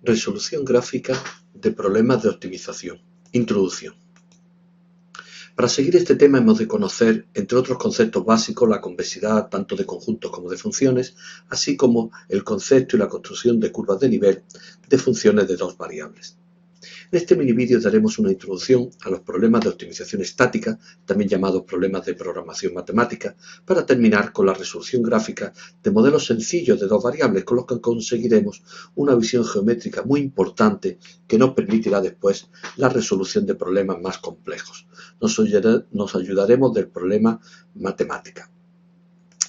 Resolución gráfica de problemas de optimización. Introducción. Para seguir este tema hemos de conocer, entre otros conceptos básicos, la convexidad tanto de conjuntos como de funciones, así como el concepto y la construcción de curvas de nivel de funciones de dos variables. En este mini vídeo daremos una introducción a los problemas de optimización estática, también llamados problemas de programación matemática, para terminar con la resolución gráfica de modelos sencillos de dos variables, con los que conseguiremos una visión geométrica muy importante que nos permitirá después la resolución de problemas más complejos. Nos ayudaremos del problema matemática.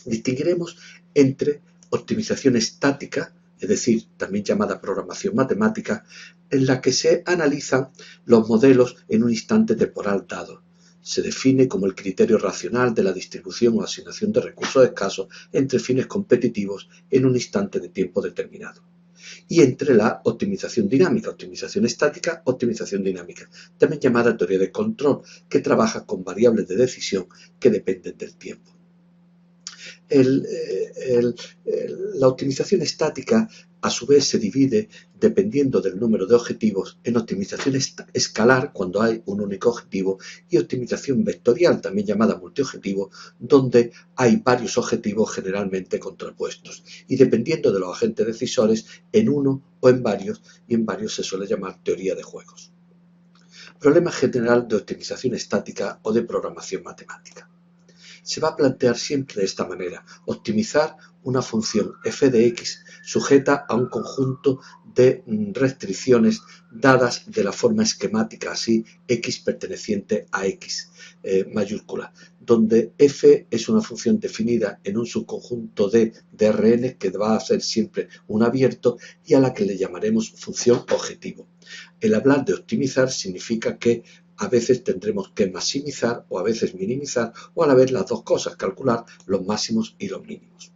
Distinguiremos entre optimización estática, es decir, también llamada programación matemática, en la que se analizan los modelos en un instante temporal dado. Se define como el criterio racional de la distribución o asignación de recursos escasos entre fines competitivos en un instante de tiempo determinado. Y entre la optimización dinámica, optimización estática, optimización dinámica, también llamada teoría de control, que trabaja con variables de decisión que dependen del tiempo. La optimización estática a su vez se divide, dependiendo del número de objetivos, en optimización escalar cuando hay un único objetivo y optimización vectorial, también llamada multiobjetivo, donde hay varios objetivos generalmente contrapuestos y dependiendo de los agentes decisores en uno o en varios, y en varios se suele llamar teoría de juegos. Problema general de optimización estática o de programación matemática. Se va a plantear siempre de esta manera: optimizar una función f de x sujeta a un conjunto de restricciones dadas de la forma esquemática, así x perteneciente a x mayúscula, donde f es una función definida en un subconjunto de Rn que va a ser siempre un abierto y a la que le llamaremos función objetivo. El hablar de optimizar significa que a veces tendremos que maximizar o a veces minimizar o a la vez las dos cosas, calcular los máximos y los mínimos.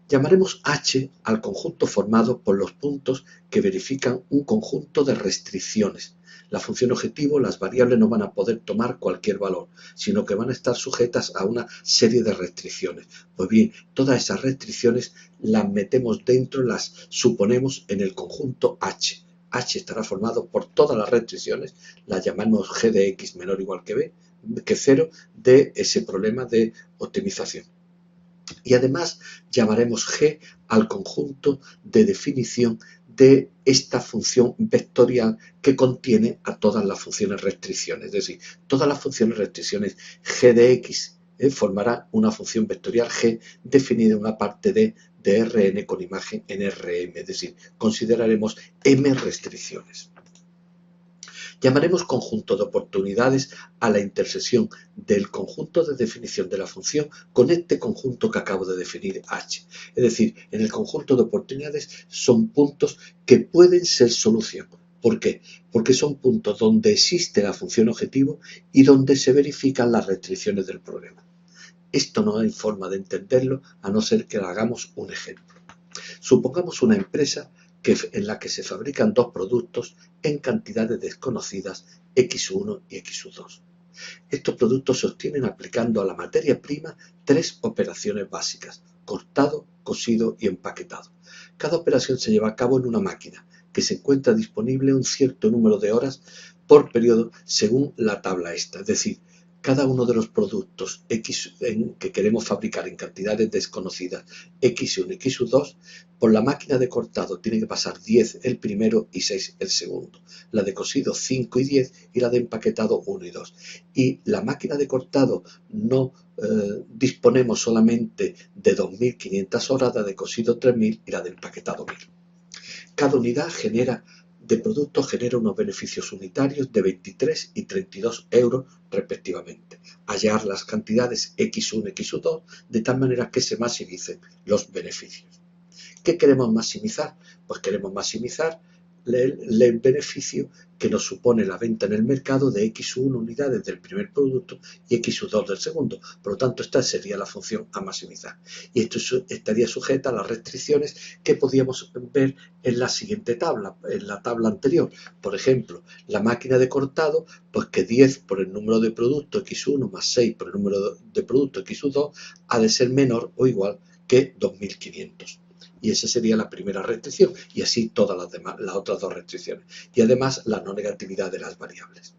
Llamaremos H al conjunto formado por los puntos que verifican un conjunto de restricciones. La función objetivo, las variables no van a poder tomar cualquier valor, sino que van a estar sujetas a una serie de restricciones. Pues bien, todas esas restricciones las metemos dentro, las suponemos en el conjunto H. H estará formado por todas las restricciones, las llamamos g de x menor o igual que 0 de ese problema de optimización. Y además llamaremos g al conjunto de definición de esta función vectorial que contiene a todas las funciones restricciones. Es decir, todas las funciones restricciones g de x formará una función vectorial g definida en una parte de Rn con imagen en Rm, es decir, consideraremos m restricciones. Llamaremos conjunto de oportunidades a la intersección del conjunto de definición de la función con este conjunto que acabo de definir H. Es decir, en el conjunto de oportunidades son puntos que pueden ser solución. ¿Por qué? Porque son puntos donde existe la función objetivo y donde se verifican las restricciones del problema. Esto no hay forma de entenderlo a no ser que hagamos un ejemplo. Supongamos una empresa en la que se fabrican dos productos en cantidades desconocidas X1 y X2. Estos productos se obtienen aplicando a la materia prima tres operaciones básicas: cortado, cosido y empaquetado. Cada operación se lleva a cabo en una máquina que se encuentra disponible un cierto número de horas por periodo según la tabla esta, es decir, cada uno de los productos X que queremos fabricar en cantidades desconocidas X1 y X2, por la máquina de cortado tiene que pasar 10 el primero y 6 el segundo, la de cosido 5 y 10 y la de empaquetado 1 y 2. Y la máquina de cortado no disponemos solamente de 2.500 horas, la de cosido 3.000 y la de empaquetado 1.000. Cada unidad de producto genera unos beneficios unitarios de 23 y 32 euros respectivamente. Hallar las cantidades X1 y X2 de tal manera que se maximicen los beneficios. ¿Qué queremos maximizar? Pues queremos maximizar el beneficio que nos supone la venta en el mercado de X1 unidades del primer producto y X2 del segundo. Por lo tanto, esta sería la función a maximizar. Y esto estaría sujeta a las restricciones que podíamos ver en la siguiente tabla, en la tabla anterior. Por ejemplo, la máquina de cortado, pues que 10 por el número de producto X1 más 6 por el número de producto X2 ha de ser menor o igual que 2.500. Y esa sería la primera restricción, y así todas las otras dos restricciones. Y además la no negatividad de las variables.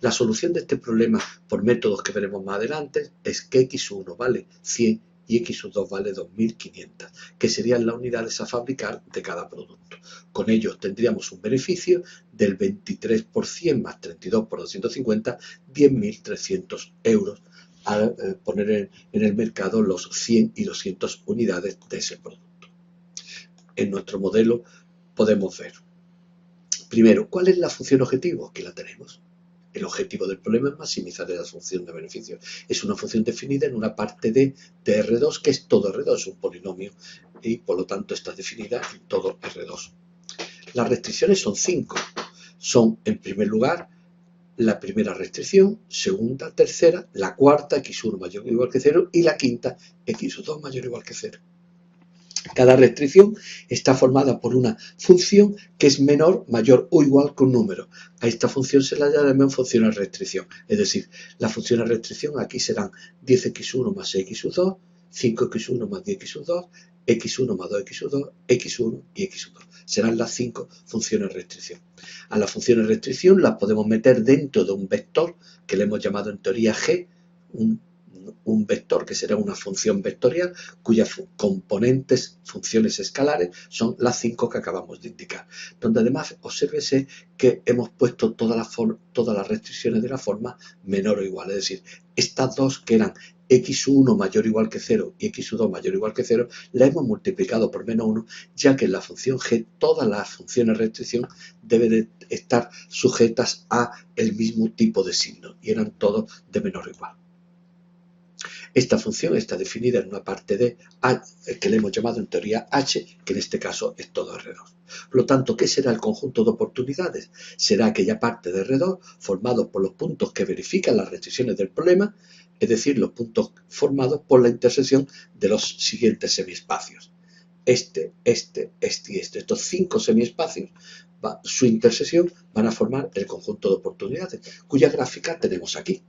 La solución de este problema por métodos que veremos más adelante es que x1 vale 100 y x2 vale 2500, que serían las unidades a fabricar de cada producto. Con ello tendríamos un beneficio del 23% más 32 por 250, 10.300 euros al poner en el mercado los 100 y 200 unidades de ese producto. En nuestro modelo podemos ver, primero, ¿cuál es la función objetivo? Aquí la tenemos. El objetivo del problema es maximizar la función de beneficio. Es una función definida en una parte de R2, que es todo R2, es un polinomio, y por lo tanto está definida en todo R2. Las restricciones son 5. Son, en primer lugar, la primera restricción, segunda, tercera, la cuarta, x1 mayor o igual que 0, y la quinta, x2 mayor o igual que 0. Cada restricción está formada por una función que es menor, mayor o igual que un número. A esta función se la llaman funciones de restricción. Es decir, las funciones de restricción aquí serán 10x1 más 6x2, 5x1 más 10x2, x1 más 2x2, x1 y x2. Serán las 5 funciones de restricción. A las funciones de restricción las podemos meter dentro de un vector que le hemos llamado en teoría G, un vector que será una función vectorial cuyas componentes, funciones escalares, son las 5 que acabamos de indicar. Donde además, obsérvese que hemos puesto todas las restricciones de la forma menor o igual. Es decir, estas dos que eran x1 mayor o igual que 0 y x2 mayor o igual que 0, la hemos multiplicado por menos 1, ya que en la función g todas las funciones de restricción deben de estar sujetas a el mismo tipo de signo, y eran todos de menor o igual. Esta función está definida en una parte de A, que le hemos llamado en teoría H, que en este caso es todo R2. Por lo tanto, ¿qué será el conjunto de oportunidades? Será aquella parte de R2 formado por los puntos que verifican las restricciones del problema, es decir, los puntos formados por la intersección de los siguientes semiespacios. Este y este. Estos 5 semiespacios, su intersección, van a formar el conjunto de oportunidades, cuya gráfica tenemos aquí.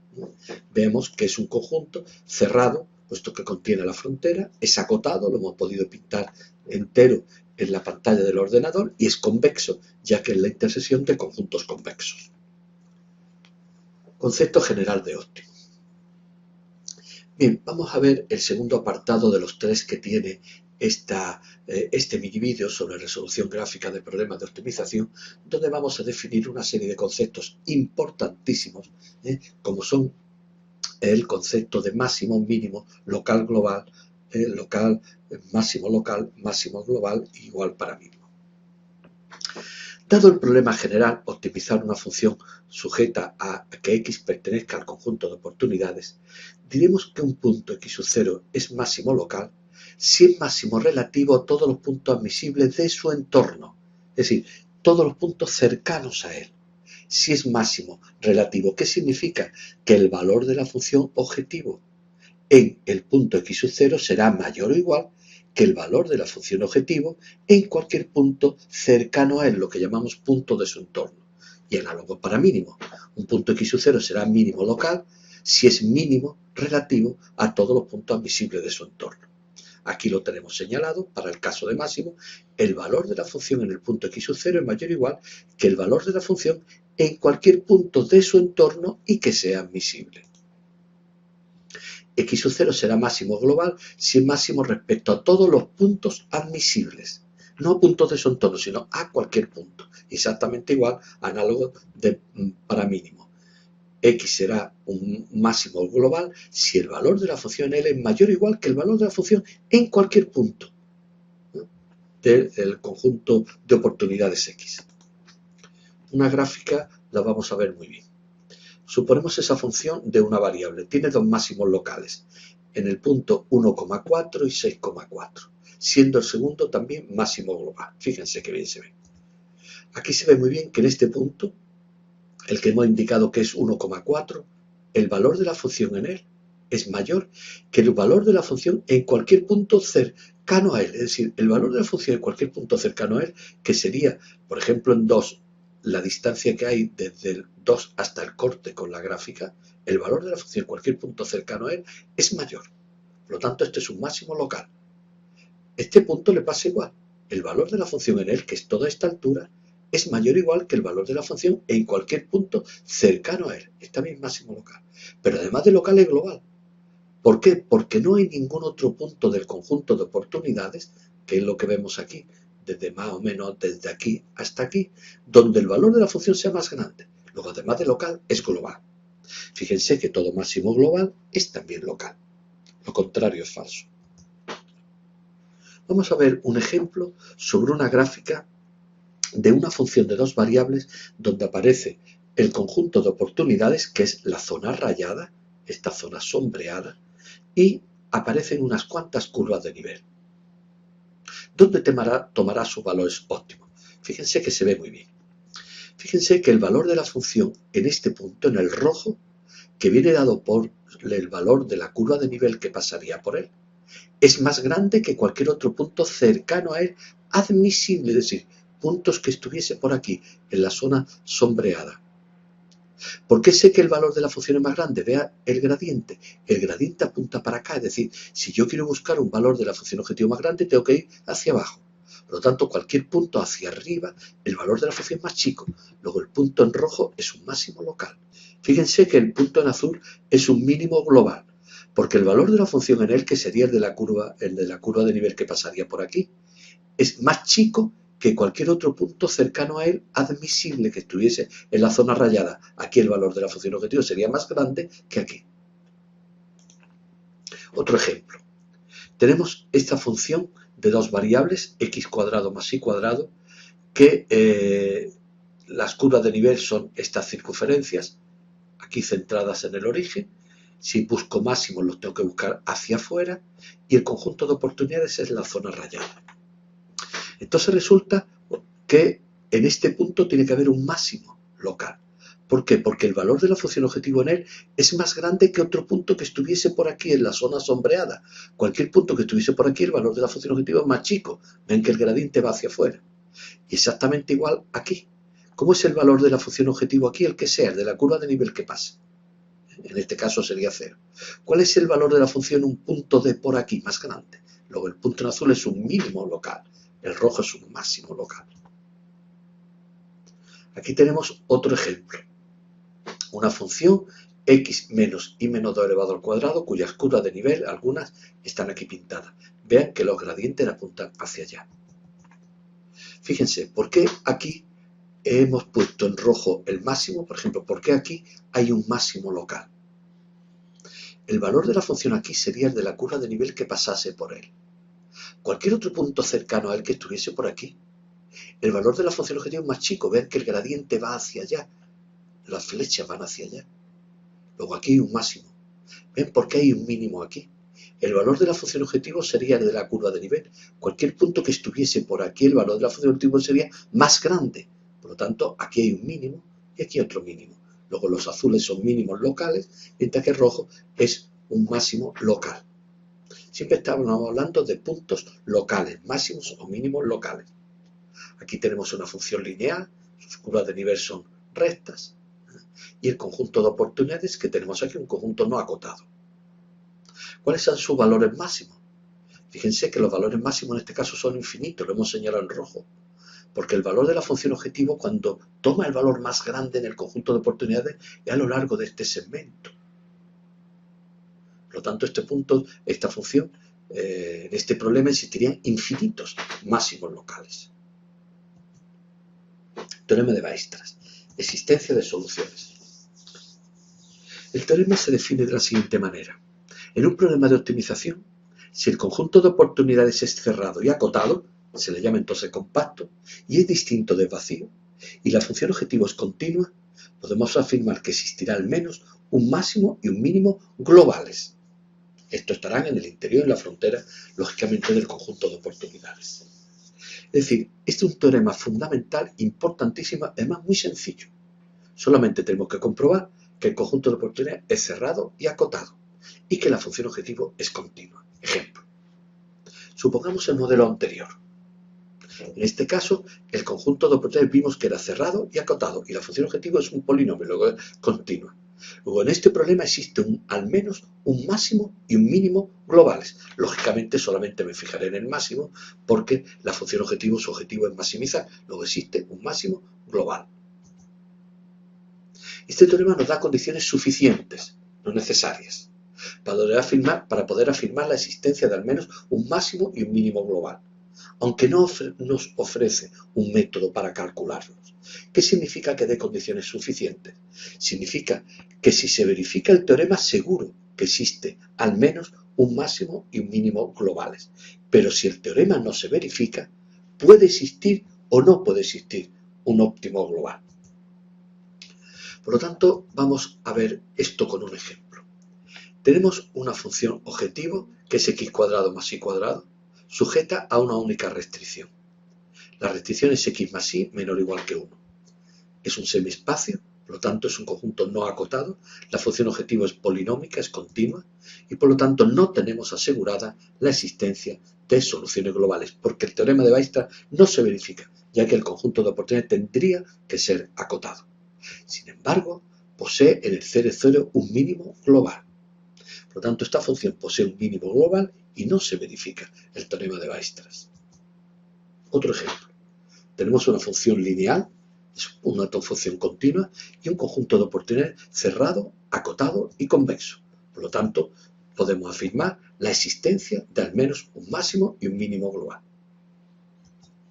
Vemos que es un conjunto cerrado, puesto que contiene la frontera, es acotado, lo hemos podido pintar entero en la pantalla del ordenador, y es convexo, ya que es la intersección de conjuntos convexos. Concepto general de óptimo. Bien, vamos a ver el segundo apartado de los 3 que tiene este mini vídeo sobre resolución gráfica de problemas de optimización, donde vamos a definir una serie de conceptos importantísimos, como son el concepto de máximo, mínimo, local, global, máximo local, máximo global, igual para mínimo. Dado el problema general, optimizar una función sujeta a que x pertenezca al conjunto de oportunidades, diremos que un punto x sub 0 es máximo local si es máximo relativo a todos los puntos admisibles de su entorno, es decir, todos los puntos cercanos a él. Si es máximo relativo, ¿qué significa? Que el valor de la función objetivo en el punto x sub 0 será mayor o igual que el valor de la función objetivo en cualquier punto cercano a él, lo que llamamos punto de su entorno. Y análogo para mínimo. Un punto x sub 0 será mínimo local si es mínimo relativo a todos los puntos admisibles de su entorno. Aquí lo tenemos señalado. Para el caso de máximo, el valor de la función en el punto x sub 0 es mayor o igual que el valor de la función en cualquier punto de su entorno y que sea admisible. X sub 0 será máximo global si es máximo respecto a todos los puntos admisibles, no a puntos de su entorno, sino a cualquier punto. Exactamente igual, análogo para mínimo. X será un máximo global si el valor de la función L es mayor o igual que el valor de la función en cualquier punto del conjunto de oportunidades X. Una gráfica la vamos a ver muy bien. Suponemos esa función de una variable. Tiene dos máximos locales, en el punto 1,4 y 6,4, siendo el segundo también máximo global. Fíjense que bien se ve. Aquí se ve muy bien que en este punto, el que hemos indicado que es 1,4, el valor de la función en él es mayor que el valor de la función en cualquier punto cercano a él. Es decir, el valor de la función en cualquier punto cercano a él, que sería, por ejemplo, en 2, la distancia que hay desde el 2 hasta el corte con la gráfica, el valor de la función en cualquier punto cercano a él es mayor. Por lo tanto, este es un máximo local. Este punto le pasa igual. El valor de la función en él, que es toda esta altura, es mayor o igual que el valor de la función en cualquier punto cercano a él. Está bien máximo local. Pero además de local es global. ¿Por qué? Porque no hay ningún otro punto del conjunto de oportunidades, que es lo que vemos aquí, desde más o menos desde aquí hasta aquí, donde el valor de la función sea más grande. Luego, además de local, es global. Fíjense que todo máximo global es también local. Lo contrario es falso. Vamos a ver un ejemplo sobre una gráfica de una función de dos variables donde aparece el conjunto de oportunidades, que es la zona rayada, esta zona sombreada, y aparecen unas cuantas curvas de nivel, donde tomará sus valores óptimos. Fíjense que se ve muy bien. Fíjense que el valor de la función en este punto, en el rojo, que viene dado por el valor de la curva de nivel que pasaría por él, es más grande que cualquier otro punto cercano a él admisible, es decir, puntos que estuviese por aquí, en la zona sombreada. ¿Por qué sé que el valor de la función es más grande? Vea el gradiente. El gradiente apunta para acá, es decir, si yo quiero buscar un valor de la función objetivo más grande, tengo que ir hacia abajo. Por lo tanto, cualquier punto hacia arriba, el valor de la función es más chico. Luego el punto en rojo es un máximo local. Fíjense que el punto en azul es un mínimo global, porque el valor de la función en él, que sería el de la curva de nivel que pasaría por aquí, es más chico que cualquier otro punto cercano a él admisible que estuviese en la zona rayada. Aquí el valor de la función objetivo sería más grande que aquí. Otro ejemplo. Tenemos esta función de dos variables, x cuadrado más y cuadrado, que las curvas de nivel son estas circunferencias, aquí centradas en el origen. Si busco máximos los tengo que buscar hacia afuera, y el conjunto de oportunidades es la zona rayada. Entonces resulta que en este punto tiene que haber un máximo local. ¿Por qué? Porque el valor de la función objetivo en él es más grande que otro punto que estuviese por aquí en la zona sombreada. Cualquier punto que estuviese por aquí, el valor de la función objetivo es más chico. Ven que el gradiente va hacia afuera. Y exactamente igual aquí. ¿Cómo es el valor de la función objetivo aquí? El que sea, el de la curva de nivel que pase. En este caso sería 0. ¿Cuál es el valor de la función un punto de por aquí más grande? Luego el punto en azul es un mínimo local. El rojo es un máximo local. Aquí tenemos otro ejemplo. Una función x menos y menos 2 elevado al cuadrado, cuyas curvas de nivel, algunas, están aquí pintadas. Vean que los gradientes apuntan hacia allá. Fíjense, ¿por qué aquí hemos puesto en rojo el máximo? Por ejemplo, ¿por qué aquí hay un máximo local? El valor de la función aquí sería el de la curva de nivel que pasase por él. Cualquier otro punto cercano a él que estuviese por aquí, el valor de la función objetivo es más chico. Vean que el gradiente va hacia allá. Las flechas van hacia allá. Luego aquí hay un máximo. ¿Ven por qué hay un mínimo aquí? El valor de la función objetivo sería el de la curva de nivel. Cualquier punto que estuviese por aquí, el valor de la función objetivo sería más grande. Por lo tanto, aquí hay un mínimo y aquí otro mínimo. Luego los azules son mínimos locales, mientras que el rojo es un máximo local. Siempre estamos hablando de puntos locales, máximos o mínimos locales. Aquí tenemos una función lineal, sus curvas de nivel son rectas, y el conjunto de oportunidades que tenemos aquí, un conjunto no acotado. ¿Cuáles son sus valores máximos? Fíjense que los valores máximos en este caso son infinitos, lo hemos señalado en rojo, porque el valor de la función objetivo, cuando toma el valor más grande en el conjunto de oportunidades, es a lo largo de este segmento. Por lo tanto, este punto, esta función, en este problema existirían infinitos máximos locales. Teorema de Weierstrass. Existencia de soluciones. El teorema se define de la siguiente manera. En un problema de optimización, si el conjunto de oportunidades es cerrado y acotado, se le llama entonces compacto, y es distinto del vacío, y la función objetivo es continua, podemos afirmar que existirá al menos un máximo y un mínimo globales. Estos estarán en el interior y la frontera, lógicamente, del conjunto de oportunidades. Es decir, este es un teorema fundamental, importantísimo, además muy sencillo. Solamente tenemos que comprobar que el conjunto de oportunidades es cerrado y acotado y que la función objetivo es continua. Ejemplo. Supongamos el modelo anterior. En este caso, el conjunto de oportunidades vimos que era cerrado y acotado y la función objetivo es un polinomio, luego es continua. Luego, en este problema existe al menos un máximo y un mínimo globales. Lógicamente, solamente me fijaré en el máximo porque la función objetivo, su objetivo es maximizar. Luego existe un máximo global. Este teorema nos da condiciones suficientes, no necesarias, para poder afirmar la existencia de al menos un máximo y un mínimo global, aunque no nos ofrece un método para calcularlos. ¿Qué significa que dé condiciones suficientes? Significa que si se verifica el teorema, seguro que existe al menos un máximo y un mínimo globales. Pero si el teorema no se verifica, puede existir o no puede existir un óptimo global. Por lo tanto, vamos a ver esto con un ejemplo. Tenemos una función objetivo que es x cuadrado más y cuadrado, sujeta a una única restricción. La restricción es x más y menor o igual que 1. Es un semiespacio, por lo tanto es un conjunto no acotado, la función objetivo es polinómica, es continua, y por lo tanto no tenemos asegurada la existencia de soluciones globales, porque el teorema de Weierstrass no se verifica, ya que el conjunto de oportunidades tendría que ser acotado. Sin embargo, posee en el 0,0 un mínimo global. Por lo tanto, esta función posee un mínimo global y no se verifica el teorema de Weierstrass. Otro ejemplo. Tenemos una función lineal, es una función continua, y un conjunto de oportunidades cerrado, acotado y convexo. Por lo tanto, podemos afirmar la existencia de al menos un máximo y un mínimo global.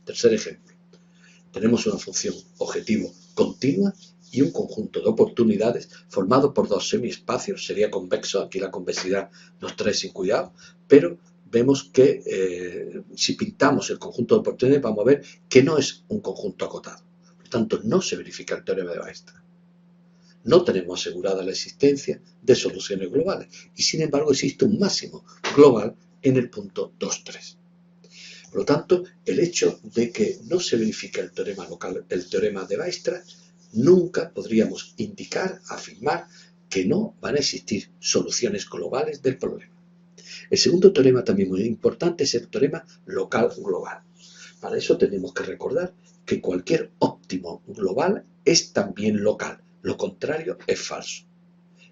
Tercer ejemplo. Tenemos una función objetivo continua y un conjunto de oportunidades formado por dos semiespacios, sería convexo, aquí la convexidad nos trae sin cuidado, pero vemos que si pintamos el conjunto de oportunidades vamos a ver que no es un conjunto acotado. Por tanto, no se verifica el teorema de Weierstrass. No tenemos asegurada la existencia de soluciones globales y sin embargo existe un máximo global en el punto 2,3. Por lo tanto, el hecho de que no se verifique el teorema de Weierstrass, nunca podríamos afirmar que no van a existir soluciones globales del problema. El segundo teorema también muy importante es el teorema local global. Para eso tenemos que recordar que cualquier óptimo global es también local. Lo contrario es falso.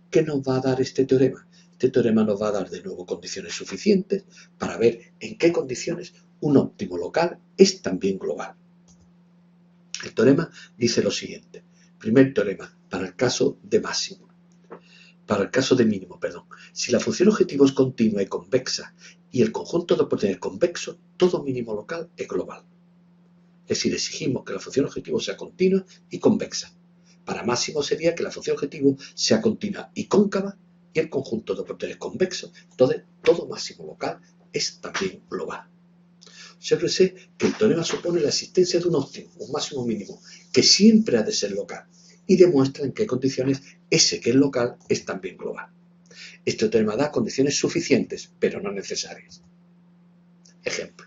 ¿Qué nos va a dar este teorema? Este teorema nos va a dar de nuevo condiciones suficientes para ver en qué condiciones un óptimo local es también global. El teorema dice lo siguiente. Primer teorema, para el caso de mínimo, si la función objetivo es continua y convexa y el conjunto de oportunidades es convexo, todo mínimo local es global. Es decir, exigimos que la función objetivo sea continua y convexa. Para máximo sería que la función objetivo sea continua y cóncava y el conjunto de oportunidades convexo. Entonces, todo máximo local es también global. Obsérvese que el teorema supone la existencia de un óptimo, un máximo mínimo, que siempre ha de ser local, y demuestra en qué condiciones ese que es local es también global. Este teorema da condiciones suficientes, pero no necesarias. Ejemplo.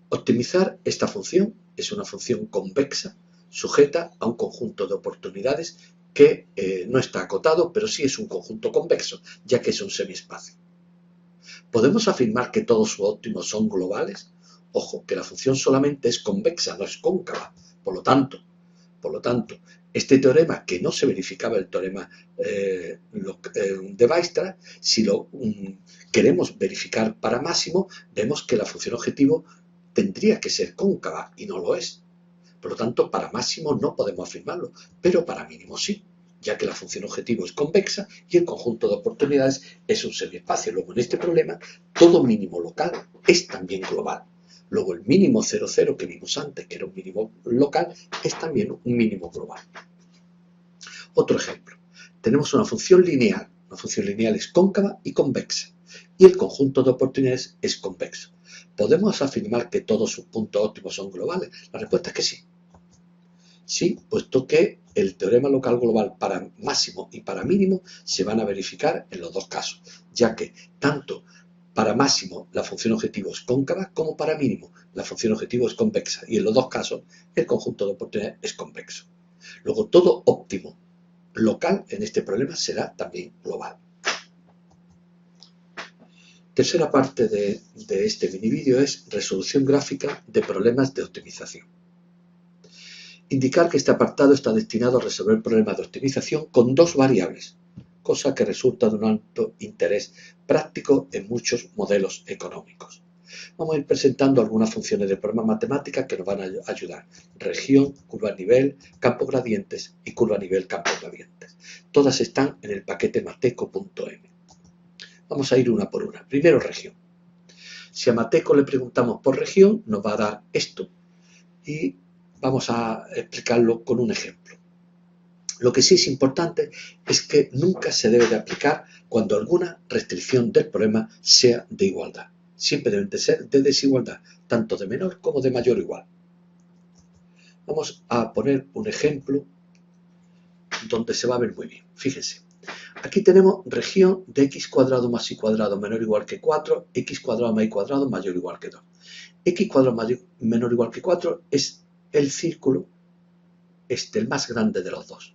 Optimizar esta función es una función convexa sujeta a un conjunto de oportunidades que no está acotado, pero sí es un conjunto convexo, ya que es un semiespacio. ¿Podemos afirmar que todos sus óptimos son globales? Ojo, que la función solamente es convexa, no es cóncava. Por lo tanto, este teorema, que no se verificaba el teorema de Weierstrass, si lo queremos verificar para máximo, vemos que la función objetivo tendría que ser cóncava y no lo es. Por lo tanto, para máximo no podemos afirmarlo, pero para mínimo sí, ya que la función objetivo es convexa y el conjunto de oportunidades es un semiespacio. Luego, en este problema, todo mínimo local es también global. Luego, el mínimo 0,0 que vimos antes, que era un mínimo local, es también un mínimo global. Otro ejemplo. Tenemos una función lineal. La función lineal es cóncava y convexa, y el conjunto de oportunidades es convexo. ¿Podemos afirmar que todos sus puntos óptimos son globales? La respuesta es que sí. Sí, puesto que el teorema local global para máximo y para mínimo se van a verificar en los dos casos, ya que tanto para máximo la función objetivo es cóncava como para mínimo la función objetivo es convexa, y en los dos casos el conjunto de oportunidades es convexo. Luego, todo óptimo local en este problema será también global. Tercera parte de este mini vídeo es resolución gráfica de problemas de optimización. Indicar que este apartado está destinado a resolver problemas de optimización con dos variables, cosa que resulta de un alto interés práctico en muchos modelos económicos. Vamos a ir presentando algunas funciones de problemas matemáticas que nos van a ayudar. Región, curva a nivel, campo gradientes y curva a nivel, campo gradientes. Todas están en el paquete mateco.m. Vamos a ir una por una. Primero, región. Si a Mateco le preguntamos por región, nos va a dar esto y vamos a explicarlo con un ejemplo. Lo que sí es importante es que nunca se debe de aplicar cuando alguna restricción del problema sea de igualdad. Siempre deben de ser de desigualdad, tanto de menor como de mayor igual. Vamos a poner un ejemplo donde se va a ver muy bien. Fíjense, aquí tenemos región de x cuadrado más y cuadrado menor o igual que 4, x cuadrado más y cuadrado mayor o igual que 2. X cuadrado menor o igual que 4 es el círculo, el más grande de los dos.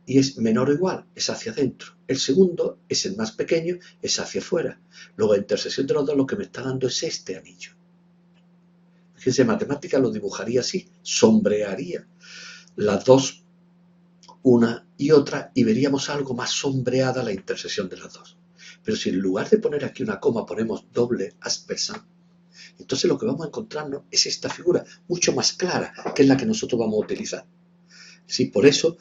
Y es menor o igual, es hacia adentro. El segundo es el más pequeño, es hacia afuera. Luego, la intersección de los dos lo que me está dando es este anillo. Fíjense, en matemática lo dibujaría así, sombrearía las dos, una y otra, y veríamos algo más sombreada la intersección de las dos. Pero si en lugar de poner aquí una coma ponemos doble aspersa, entonces lo que vamos a encontrarnos es esta figura, mucho más clara, que es la que nosotros vamos a utilizar. Sí, por eso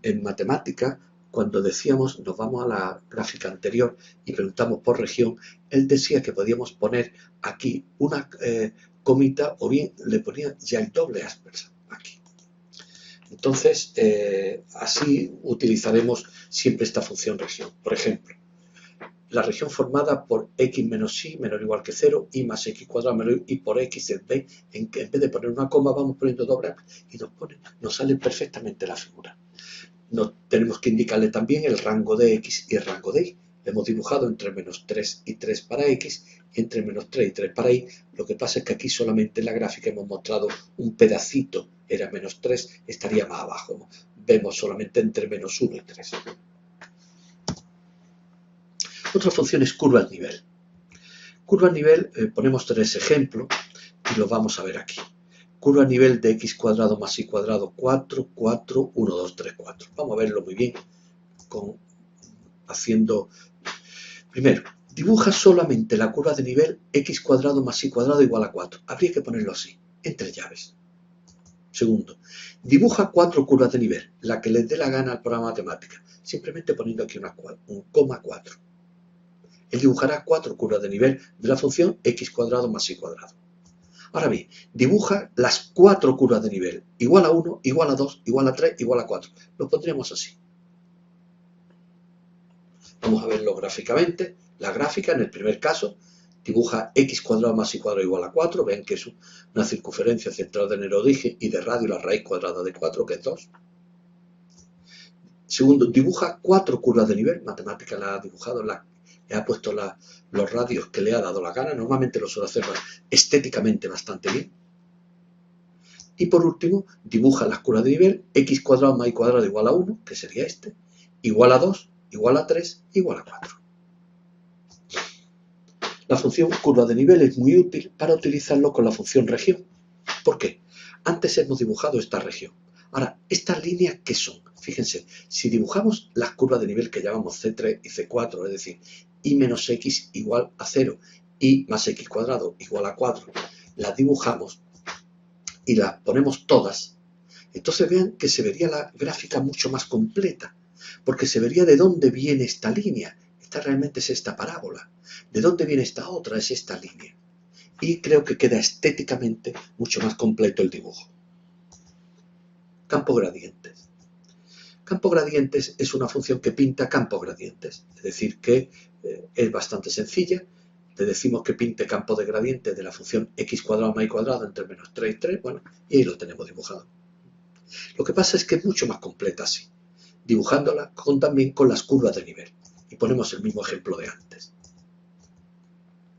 en matemática, cuando decíamos, nos vamos a la gráfica anterior y preguntamos por región, él decía que podíamos poner aquí una comita o bien le ponía ya el doble aspersa aquí. Entonces, así utilizaremos siempre esta función región. Por ejemplo, la región formada por x menos y menor o igual que 0, y más x cuadrado menor y por x en vez de poner una coma vamos poniendo doble y nos sale perfectamente la figura. Tenemos que indicarle también el rango de x y el rango de y. Hemos dibujado entre menos 3 y 3 para x y entre menos 3 y 3 para y. Lo que pasa es que aquí solamente en la gráfica hemos mostrado un pedacito, era menos 3, estaría más abajo. Vemos solamente entre menos 1 y 3. Otra función es curva al nivel. Curva al nivel, ponemos 3 ejemplos y los vamos a ver aquí. Curva a nivel de x cuadrado más y cuadrado 4, 4, 1, 2, 3, 4. Vamos a verlo muy bien haciendo... Primero, dibuja solamente la curva de nivel x cuadrado más y cuadrado igual a 4. Habría que ponerlo así, entre llaves. Segundo, dibuja 4 curvas de nivel, la que les dé la gana al programa de matemática, simplemente poniendo aquí un coma 4. Él dibujará 4 curvas de nivel de la función x cuadrado más y cuadrado. Ahora bien, dibuja las 4 curvas de nivel, igual a 1, igual a 2, igual a 3, igual a 4. Lo pondríamos así. Vamos a verlo gráficamente. La gráfica, en el primer caso, dibuja x cuadrado más y cuadrado igual a 4. Ven que es una circunferencia centrada en el origen y de radio la raíz cuadrada de 4, que es 2. Segundo, dibuja 4 curvas de nivel. Matemática la ha dibujado, le ha puesto los radios que le ha dado la gana. Normalmente lo suele hacer estéticamente bastante bien. Y por último, dibuja las curvas de nivel, x cuadrado más y cuadrado igual a 1, que sería este, igual a 2, igual a 3, igual a 4. La función curva de nivel es muy útil para utilizarlo con la función región. ¿Por qué? Antes hemos dibujado esta región. Ahora, ¿estas líneas qué son? Fíjense, si dibujamos las curvas de nivel que llamamos C3 y C4, es decir, y menos x igual a 0, y más x cuadrado igual a 4, las dibujamos y las ponemos todas, entonces vean que se vería la gráfica mucho más completa, porque se vería de dónde viene esta línea. Esta realmente es esta parábola. ¿De dónde viene esta otra? Es esta línea. Y creo que queda estéticamente mucho más completo el dibujo. Campo gradientes. Campo gradientes es una función que pinta campos gradientes, es decir, que es bastante sencilla. Le decimos que pinte campo de gradiente de la función x cuadrado más y cuadrado entre menos 3 y 3, bueno, y ahí lo tenemos dibujado. Lo que pasa es que es mucho más completa así, dibujándola también con las curvas de nivel. Y ponemos el mismo ejemplo de antes.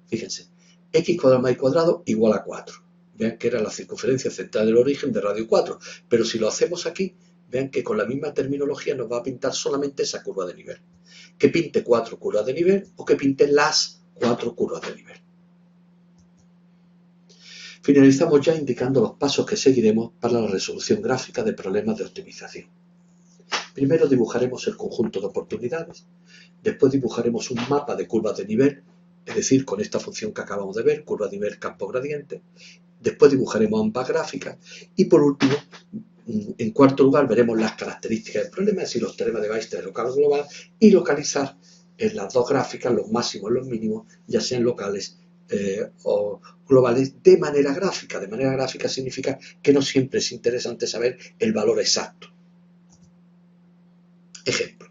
Fíjense, x cuadrado más y cuadrado igual a 4. Vean que era la circunferencia central del origen de radio 4. Pero si lo hacemos aquí, vean que con la misma terminología nos va a pintar solamente esa curva de nivel. Que pinte 4 curvas de nivel o que pinte las 4 curvas de nivel. Finalizamos ya indicando los pasos que seguiremos para la resolución gráfica de problemas de optimización. Primero dibujaremos el conjunto de oportunidades, después dibujaremos un mapa de curvas de nivel, es decir, con esta función que acabamos de ver, curva de nivel campo gradiente, después dibujaremos ambas gráficas y por último, en cuarto lugar, veremos las características del problema, es decir, los teoremas de Weierstrass local o global y localizar en las dos gráficas los máximos y los mínimos, ya sean locales o globales, de manera gráfica. De manera gráfica significa que no siempre es interesante saber el valor exacto. Ejemplo.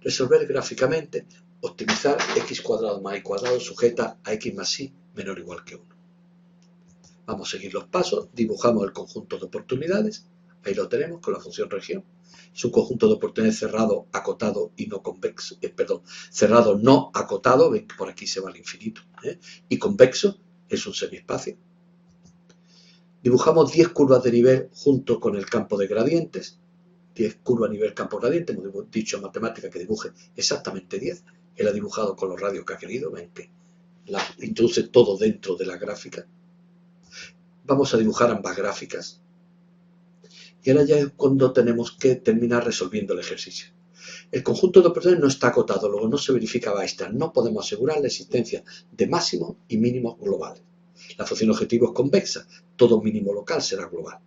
Resolver gráficamente, optimizar x cuadrado más y cuadrado sujeta a x más y menor o igual que 1. Vamos a seguir los pasos, dibujamos el conjunto de oportunidades, ahí lo tenemos con la función región. Es un conjunto de oportunidades cerrado, acotado y no convexo, cerrado no acotado, ven que por aquí se va al infinito, y convexo es un semiespacio. Dibujamos 10 curvas de nivel junto con el campo de gradientes, 10 curvas a nivel campo gradiente, hemos dicho en matemática que dibuje exactamente 10, él ha dibujado con los radios que ha querido, ven que introduce todo dentro de la gráfica. Vamos a dibujar ambas gráficas. Y ahora ya es cuando tenemos que terminar resolviendo el ejercicio. El conjunto de oportunidades no está acotado, luego no se verifica Weierstrass. No podemos asegurar la existencia de máximos y mínimos globales. La función objetivo es convexa, todo mínimo local será global.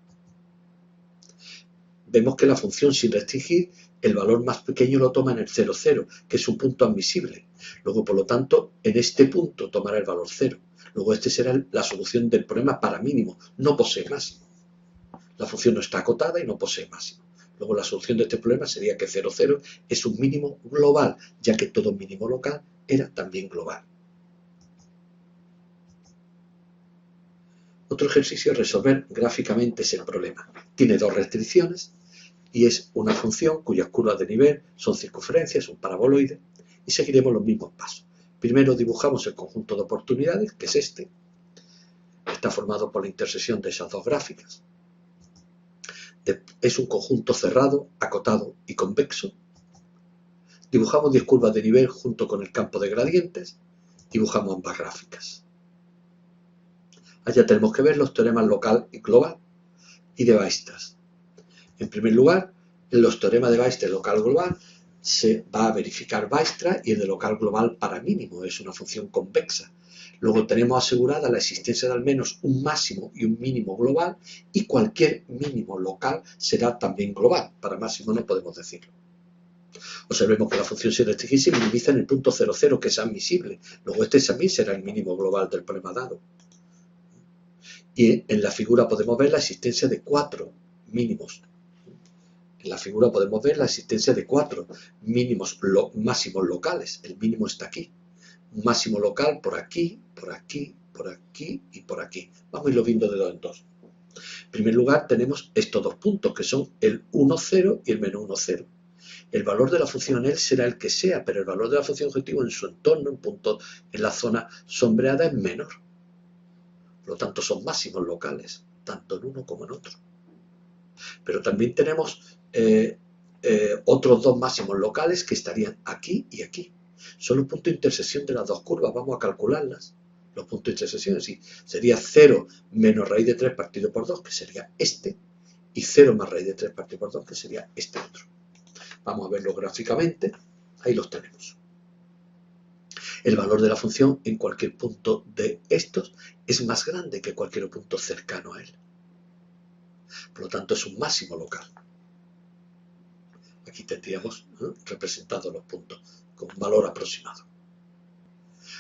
Vemos que la función sin restringir, el valor más pequeño lo toma en el 0, 0, que es un punto admisible. Luego, por lo tanto, en este punto tomará el valor 0. Luego, este será la solución del problema para mínimo, no posee máximo. La función no está acotada y no posee máximo. Luego, la solución de este problema sería que 0, 0 es un mínimo global, ya que todo mínimo local era también global. Otro ejercicio es resolver gráficamente ese problema. Tiene dos restricciones y es una función cuyas curvas de nivel son circunferencias, un paraboloide, y seguiremos los mismos pasos. Primero dibujamos el conjunto de oportunidades, que es este. Está formado por la intersección de esas dos gráficas. Es un conjunto cerrado, acotado y convexo. Dibujamos 10 curvas de nivel junto con el campo de gradientes. Dibujamos ambas gráficas. Allá tenemos que ver los teoremas local y global y de Weierstrass. En primer lugar, en los teoremas de Weierstrass local global se va a verificar Weierstrass y el de local global para mínimo, es una función convexa. Luego tenemos asegurada la existencia de al menos un máximo y un mínimo global y cualquier mínimo local será también global. Para máximo no podemos decirlo. Observemos que la función sin restringir se minimiza en el punto 0, 0, que es admisible. Luego este también será el mínimo global del problema dado. Y en la figura podemos ver la existencia de 4 mínimos. En la figura podemos ver la existencia de 4 máximos locales. El mínimo está aquí. Un máximo local por aquí, por aquí, por aquí y por aquí. Vamos a irlo viendo de dos en dos. En primer lugar tenemos estos dos puntos que son el 1, 0 y el menos 1, 0. El valor de la función L será el que sea, pero el valor de la función objetivo en su entorno, en la zona sombreada, es menor. Por lo tanto, son máximos locales, tanto en uno como en otro. Pero también tenemos otros dos máximos locales que estarían aquí y aquí. Son los puntos de intersección de las dos curvas, vamos a calcularlas. Los puntos de intersección, es decir, sería 0 menos raíz de 3 partido por 2, que sería este, y 0 más raíz de 3 partido por 2, que sería este otro. Vamos a verlo gráficamente, ahí los tenemos. El valor de la función en cualquier punto de estos es más grande que cualquier punto cercano a él. Por lo tanto, es un máximo local. Aquí tendríamos representados los puntos con un valor aproximado.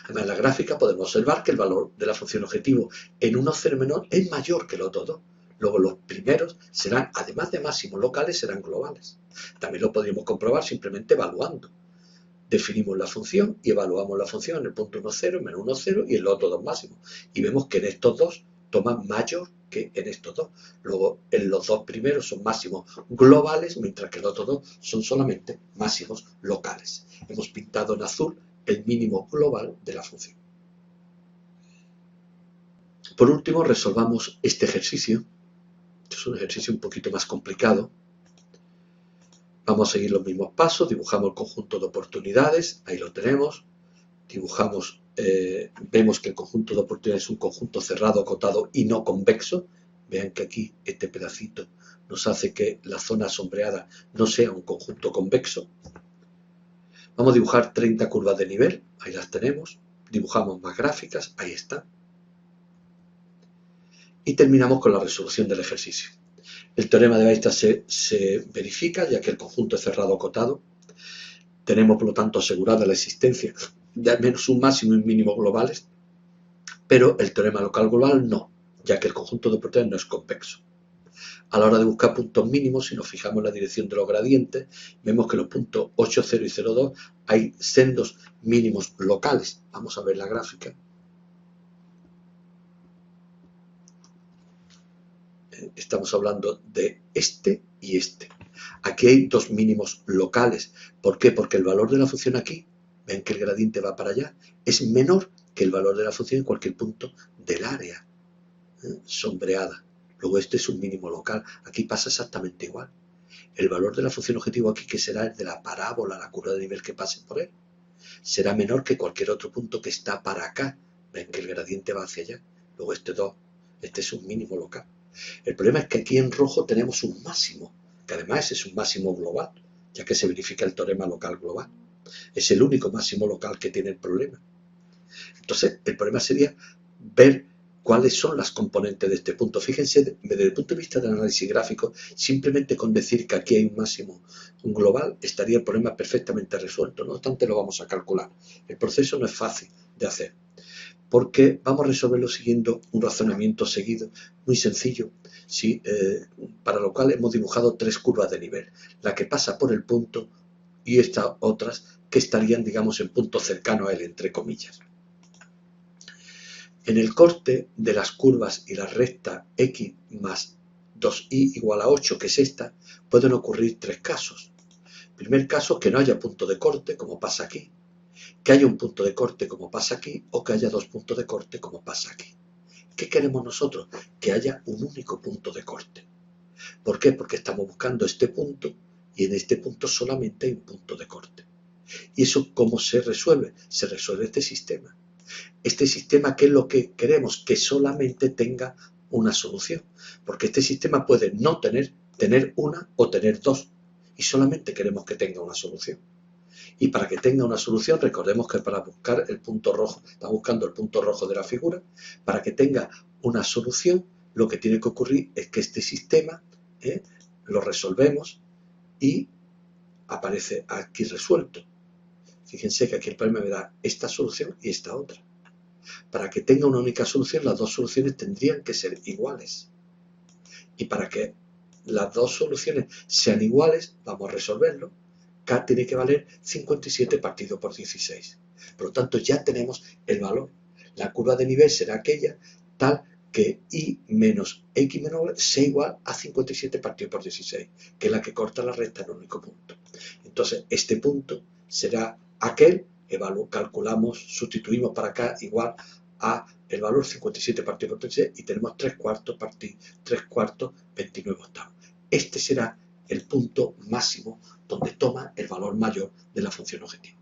Además, en la gráfica podemos observar que el valor de la función objetivo en 1, 0 menor es mayor que los otros dos. Luego los primeros serán, además de máximos locales, serán globales. También lo podríamos comprobar simplemente evaluando. Definimos la función y evaluamos la función en el punto 1, 0, menos 1, 0 y en los otros dos máximos. Y vemos que en estos dos toman mayor que en estos dos. Luego, en los dos primeros son máximos globales, mientras que los otros dos son solamente máximos locales. Hemos pintado en azul el mínimo global de la función. Por último, resolvamos este ejercicio. Es un ejercicio un poquito más complicado. Vamos a seguir los mismos pasos, dibujamos el conjunto de oportunidades, ahí lo tenemos, dibujamos vemos que el conjunto de oportunidades es un conjunto cerrado, acotado y no convexo. Vean que aquí este pedacito nos hace que la zona sombreada no sea un conjunto convexo. Vamos a dibujar 30 curvas de nivel, ahí las tenemos. Dibujamos más gráficas, ahí está. Y terminamos con la resolución del ejercicio. El teorema de Weierstrass se verifica, ya que el conjunto es cerrado acotado. Tenemos, por lo tanto, asegurada la existencia de al menos un máximo y un mínimo globales, pero el teorema local global no, ya que el conjunto de oportunidades no es convexo. A la hora de buscar puntos mínimos, si nos fijamos en la dirección de los gradientes, vemos que en los puntos 8, 0 y 0,2 hay sendos mínimos locales. Vamos a ver la gráfica. Estamos hablando de este y este. Aquí hay dos mínimos locales. ¿Por qué? Porque el valor de la función aquí, ven que el gradiente va para allá, es menor que el valor de la función en cualquier punto del área sombreada. Luego este es un mínimo local. Aquí pasa exactamente igual. El valor de la función objetivo aquí, que será el de la parábola, la curva de nivel que pase por él, será menor que cualquier otro punto que está para acá. Ven que el gradiente va hacia allá. Luego este 2, este es un mínimo local. El problema es que aquí en rojo tenemos un máximo, que además es un máximo global, ya que se verifica el teorema local global. Es el único máximo local que tiene el problema. Entonces, el problema sería ver cuáles son las componentes de este punto. Fíjense, desde el punto de vista del análisis gráfico, simplemente con decir que aquí hay un máximo, un global, estaría el problema perfectamente resuelto. No obstante, lo vamos a calcular. El proceso no es fácil de hacer, porque vamos a resolverlo siguiendo un razonamiento seguido, muy sencillo, ¿sí? Para lo cual hemos dibujado tres curvas de nivel. La que pasa por el punto y estas otras que estarían, digamos, en punto cercano a él, entre comillas. En el corte de las curvas y la recta x más 2y igual a 8, que es esta, pueden ocurrir tres casos. Primer caso, que no haya punto de corte, como pasa aquí. Que haya un punto de corte, como pasa aquí, o que haya dos puntos de corte, como pasa aquí. ¿Qué queremos nosotros? Que haya un único punto de corte. ¿Por qué? Porque estamos buscando este punto y en este punto solamente hay un punto de corte. ¿Y eso cómo se resuelve? Se resuelve este sistema. Este sistema, ¿qué es lo que queremos? Que solamente tenga una solución. Porque este sistema puede no tener una o tener dos. Y solamente queremos que tenga una solución. Y para que tenga una solución, recordemos que para buscar el punto rojo, estamos buscando el punto rojo de la figura, para que tenga una solución, lo que tiene que ocurrir es que este sistema lo resolvemos y aparece aquí resuelto. Fíjense que aquí el problema me da esta solución y esta otra. Para que tenga una única solución, las dos soluciones tendrían que ser iguales. Y para que las dos soluciones sean iguales, vamos a resolverlo. K tiene que valer 57 partido por 16. Por lo tanto, ya tenemos el valor. La curva de nivel será aquella tal que y menos x menos y sea igual a 57 partido por 16, que es la que corta la recta en un único punto. Entonces, este punto será aquel, calculamos, sustituimos para acá igual a el valor 57 partido por 36 y tenemos 3/4 29 octavos. Este será el punto máximo donde toma el valor mayor de la función objetivo.